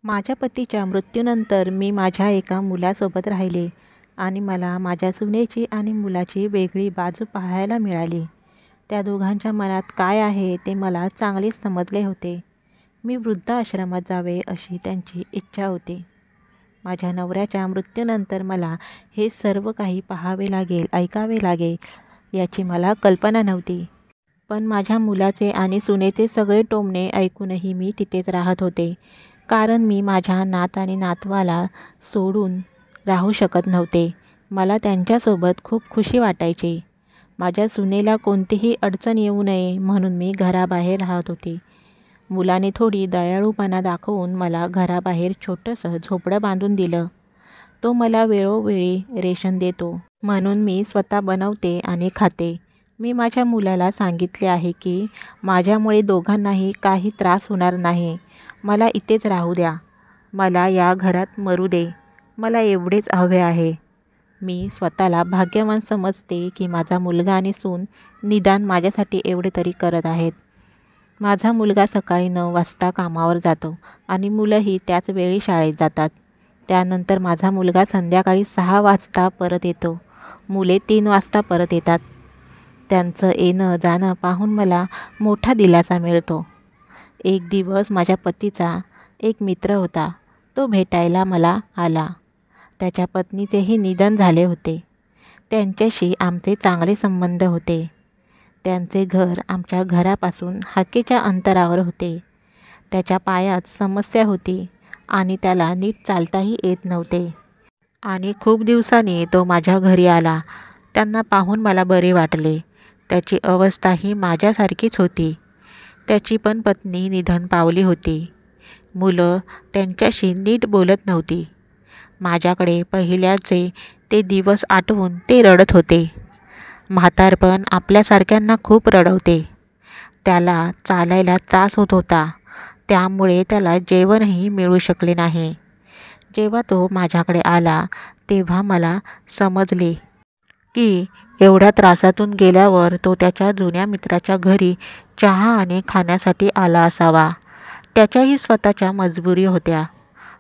माझ्या पतीच्या मृत्यूनंतर मी माझ्या एका मुलासोबत राहिले आणि मला माझ्या सुनेची आणि मुलाची वेगळी बाजू पाहायला मिळाली. त्या दोघांच्या मनात काय आहे ते मला चांगलेच समजले होते. मी वृद्धाश्रमात जावे अशी त्यांची इच्छा होती. माझ्या नवऱ्याच्या मृत्यूनंतर मला हे सर्व काही पाहावे लागेल, ऐकावे लागेल याची मला कल्पना नव्हती. पण माझ्या मुलाचे आणि सुनेचे सगळे टोमणे ऐकूनही मी तिथेच राहत होते, कारण मी माझ्या नात आणि नातवाला सोडून राहू शकत नव्हते. मला त्यांच्यासोबत खूप खुशी वाटायची. माझ्या सुनेला कोणतीही अडचण येऊ नये म्हणून मी घराबाहेर राहत होते. मुलाने थोडी दयाळूपणा दाखवून मला घराबाहेर छोटंसं झोपडं बांधून दिलं. तो मला वेळोवेळी रेशन देतो, म्हणून मी स्वतः बनवते आणि खाते. मी माझ्या मुलाला सांगितले आहे की माझ्यामुळे दोघांनाही काही त्रास होणार नाही. मला इथेच राहू द्या. मला या घरात मरू दे. मला एवढेच हवे आहे. मी स्वतःला भाग्यवान समजते की माझा मुलगा आणि सून निदान माझ्यासाठी एवढे तरी करत आहेत. माझा मुलगा सकाळी 9 वाजता कामावर जातो आणि मुलंही त्याच वेळी शाळेत जातात. त्यानंतर माझा मुलगा संध्याकाळी 6 वाजता परत येतो. मुले 3 वाजता परत येतात. त्यांचं येणं जाणं पाहून मला मोठा दिलासा मिळतो. एक दिवस माझ्या पतीचा एक मित्र होता. तो भेटायला मला आला. त्याच्या पत्नीचेही निधन झाले होते. त्यांच्याशी आमचे चांगले संबंध होते. त्यांचे घर आमच्या घरापासून हाकेच्या अंतरावर होते. त्याच्या पायात समस्या होती आणि त्याला नीट चालताही येत नव्हते. आणि खूप दिवसांनी तो माझ्या घरी आला. त्यांना पाहून मला बरे वाटले. त्याची अवस्थाही माझ्यासारखीच होती. त्याची पण पत्नी निधन पावली होती. मुलं त्यांच्याशी नीट बोलत नव्हती. माझ्याकडे पहिल्याचे ते दिवस आठवून ते रडत होते. म्हातारपण आपल्यासारख्यांना खूप रडवते. त्याला चालायला त्रास होत होता, त्यामुळे त्याला जेवणही मिळू शकले नाही. जेव्हा तो माझ्याकडे आला तेव्हा मला समजले की एवढ्या त्रासातून गेल्यावर तो त्याच्या जुन्या मित्राच्या घरी चहा आणि खाण्यासाठी आला असावा. त्याच्याही स्वतःच्या मजबुरी होत्या.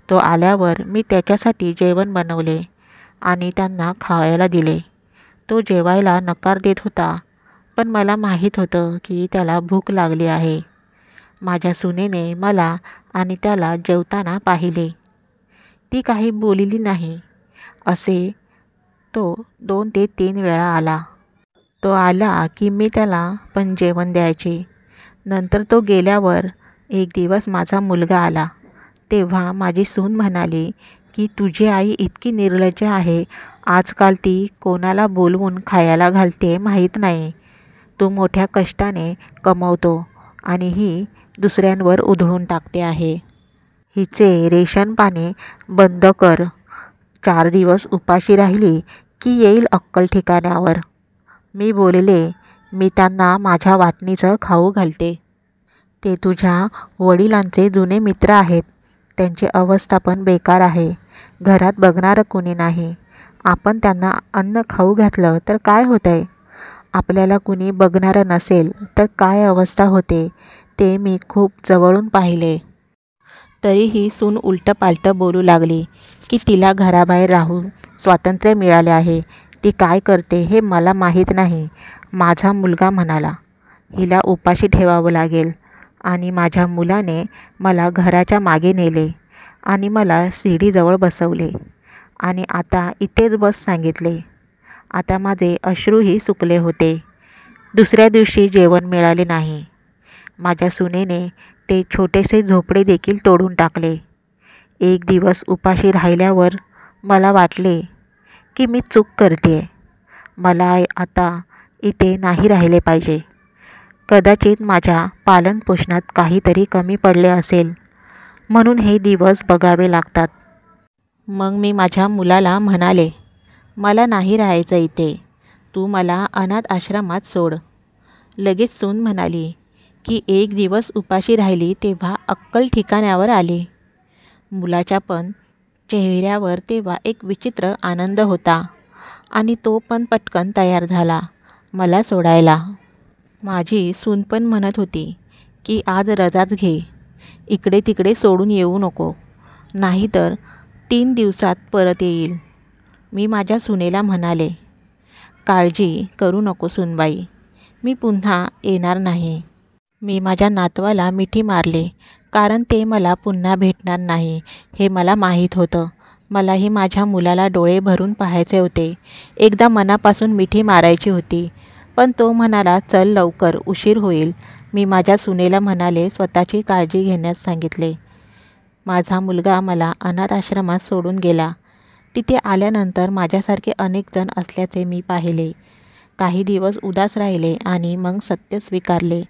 तो आल्यावर मी त्याच्यासाठी जेवण बनवले आणि त्यांना खायला दिले. तो जेवायला नकार देत होता, पण मला माहीत होतं की त्याला भूक लागली आहे. माझ्या सुनेने मला आणि त्याला जेवताना पाहिले. ती काही बोलली नाही. असे तो 2 ते 3 वेळा आला. तो आला की मी त्याला पण जेवण द्यायचे. नंतर तो गेल्यावर एक दिवस माझा मुलगा आला. तेव्हा माझी सून म्हणाली की तुझी आई इतकी निर्लज्ज आहे. आजकाल ती कोणाला बोलवून खायला घालते माहीत नाही. तू मोठ्या कष्टाने कमवतो आणि ही दुसऱ्यांवर उधळून टाकते आहे. हिचे रेशन पाणी बंद कर. 4 दिवस उपाशी राहिली की येईल अक्कल ठिकाण्यावर. मी बोलले, मी त्यांना माझ्या वाटणीचं खाऊ घालते. ते तुझ्या वडिलांचे जुने मित्र आहेत. त्यांची अवस्था पण बेकार आहे. घरात बघणारं कुणी नाही. आपण त्यांना अन्न खाऊ घातलं तर काय होतंय? आपल्याला कुणी बघणारं नसेल तर काय अवस्था होते ते मी खूप जवळून पाहिले. तरीही सून उलटंपालटं बोलू लागली की तिला घराबाहेर राहून स्वातंत्र्य मिळाले आहे. ती काय करते हे मला माहीत नाही. माझा मुलगा म्हणाला, हिला उपाशी ठेवावं लागेल. आणि माझ्या मुलाने मला घराच्या मागे नेले आणि मला शिडीजवळ बसवले आणि आता इथेच बस सांगितले. आता माझे अश्रूही सुकले होते. दुसऱ्या दिवशी जेवण मिळाले नाही. माझ्या सुनेने ते छोटेसे झोपडे देखील तोडून टाकले. एक दिवस उपाशी राहिल्यावर मला वाटले की मी चूक करते. मला आता इथे नाही राहिले पाहिजे. कदाचित माझ्या पालनपोषणात काहीतरी कमी पडले असेल, म्हणून हे दिवस बघावे लागतात. मग मी माझ्या मुलाला म्हणाले, मला नाही राहायचं इथे. तू मला अनाथ आश्रमात सोड. लगेच सून म्हणाली की एक दिवस उपाशी राहिली तेव्हा अक्कल ठिकाण्यावर आली. मुलाच्या पण चेहऱ्यावर तेव्हा एक विचित्र आनंद होता आणि तो पण पटकन तयार झाला मला सोडायला. माझी सून पण म्हणत होती की आज रजाच घे. इकडे तिकडे सोडून येऊ नको. नाहीतर 3 दिवसात परत येईल. मी माझ्या सुनेला म्हणाले, काळजी करू नको सुनबाई, मी पुन्हा येणार नाही. मी माझ्या नातवाला मिठी मारली, कारण ते मला पुन्हा भेटणार नाही हे मला माहीत होतं. मलाही माझ्या मुलाला डोळे भरून पाहायचे होते. एकदा मनापासून मिठी मारायची होती. पण तो म्हणाला, चल लवकर, उशीर होईल. मी माझ्या सुनेला म्हणाले, स्वतःची काळजी घेण्यास सांगितले. माझा मुलगा मला अनाथ आश्रमात सोडून गेला. तिथे आल्यानंतर माझ्यासारखे अनेक जण असल्याचे मी पाहिले. काही दिवस उदास राहिले आणि मग सत्य स्वीकारले.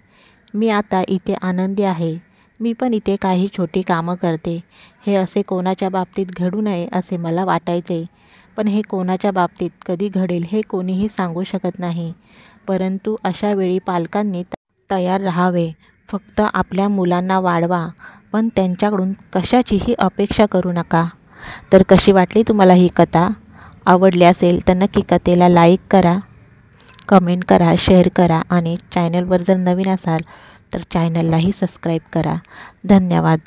मी आता इथे आनंदी आहे. मी पण इथे काही छोटी कामं करते. हे असे कोणाच्या बाबतीत घडू नये असे मला वाटायचे. पण हे कोणाच्या बाबतीत कधी घडेल हे कोणीही सांगू शकत नाही. परंतु अशा वेळी पालकांनी तयार राहावे. फक्त आपल्या मुलांना वाढवा, पण त्यांच्याकडून कशाचीही अपेक्षा करू नका. तर कशी वाटली तुम्हाला ही कथा? आवडली असेल तर नक्की कथेला लाईक करा, कमेंट करा, शेअर करा आणि चॅनलवर जर नवीन असाल तर चॅनललाही सबस्क्राईब करा. धन्यवाद.